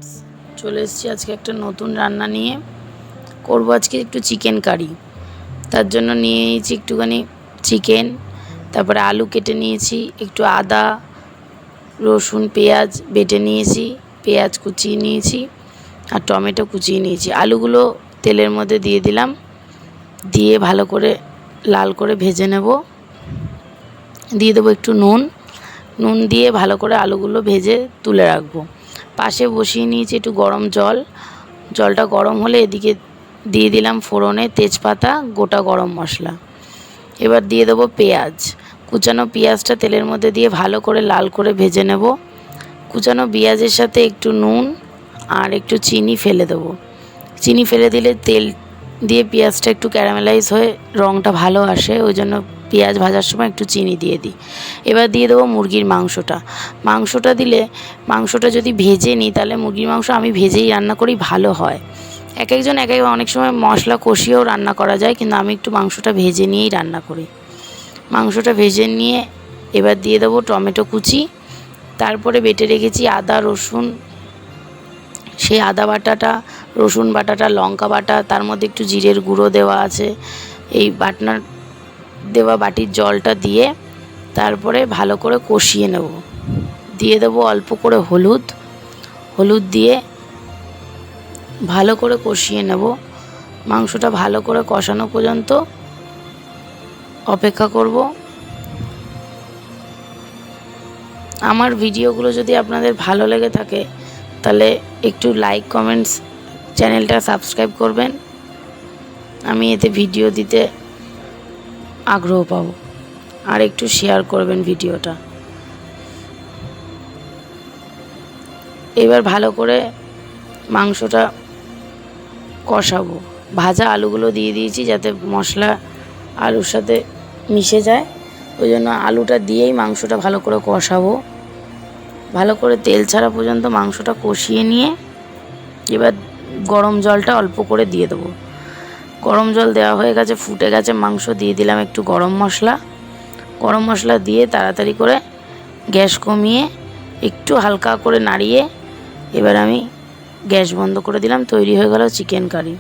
Friends, চলে এসেছি আজকে একটা নতুন রান্না নিয়ে। করব আজকে একটু চিকেন কারি। তার জন্য নিয়ে নিয়েছি একটুখানি চিকেন, তারপরে আলু কেটে নিয়েছি, একটু আদা রসুন পেঁয়াজ বেটে নিয়েছি, পেঁয়াজ কুচিয়ে নিয়েছি আর টমেটো কুচিয়ে নিয়েছি। আলুগুলো তেলের মধ্যে দিয়ে দিলাম, দিয়ে ভালো করে লাল করে ভেজে নেব। দিয়ে দেবো একটু নুন দিয়ে ভালো করে আলুগুলো ভেজে তুলে রাখবো। পাশে বসিয়ে নিয়েছি একটু গরম জল। জলটা গরম হলে এদিকে দিয়ে দিলাম ফোড়নে তেজপাতা, গোটা গরম মশলা। এবার দিয়ে দেবো পেঁয়াজ। কুচানো পেঁয়াজটা তেলের মধ্যে দিয়ে ভালো করে লাল করে ভেজে নেব। কুচানো পেঁয়াজের সাথে একটু নুন আর একটু চিনি ফেলে দেবো। চিনি ফেলে দিলে তেল দিয়ে পেঁয়াজটা একটু ক্যারামেলাইজ হয়ে রঙটা ভালো আসে, ওই জন্য পেঁয়াজ ভাজার সময় একটু চিনি দিয়ে দিই। এবার দিয়ে দেবো মুরগির মাংসটা দিলে, মাংসটা যদি ভেজে নিই তাহলে মুরগির মাংস আমি ভেজেই রান্না করি, ভালো হয়। এক একজন অনেক সময় মশলা কষিয়েও রান্না করা যায়, কিন্তু আমি একটু মাংসটা ভেজে নিয়েই রান্না করি। মাংসটা ভেজে নিয়ে এবার দিয়ে দেবো টমেটো কুচি, তারপরে বেটে রেখেছি আদা রসুন, সেই আদা বাটাটা, রসুন বাটাটা, লঙ্কা বাটা, তার মধ্যে একটু জিরের গুঁড়ো দেওয়া আছে। এই বাটনার দেওয়া বাটির জলটা দিয়ে তারপরে ভালো করে কষিয়ে নেব। দিয়ে দেবো অল্প করে হলুদ দিয়ে ভালো করে কষিয়ে নেব। মাংসটা ভালো করে কষানো পর্যন্ত অপেক্ষা করব। আমার ভিডিওগুলো যদি আপনাদের ভালো লেগে থাকে তাহলে একটু লাইক কমেন্টস, চ্যানেলটা সাবস্ক্রাইব করবেন। আমি এতে ভিডিও দিতে আগ্রহ পাব। আর একটু শেয়ার করবেন ভিডিওটা। এবার ভালো করে মাংসটা কষাবো। ভাজা আলুগুলো দিয়ে দিয়েছি যাতে মশলা আলুর সাথে মিশে যায়, ওই জন্য আলুটা দিয়েই মাংসটা ভালো করে কষাবো। ভালো করে তেল ছাড়া পর্যন্ত মাংসটা কষিয়ে নিয়ে এবার গরম জলটা অল্প করে দিয়ে দেবো। গরম জল দেওয়া হয়ে গেছে, ফুটে গেছে মাংস, দিয়ে দিলাম একটু গরম মশলা দিয়ে তাড়াতাড়ি করে গ্যাস কমিয়ে একটু হালকা করে নাড়িয়ে এবার আমি গ্যাস বন্ধ করে দিলাম। তৈরি হয়ে গেল চিকেন কারি।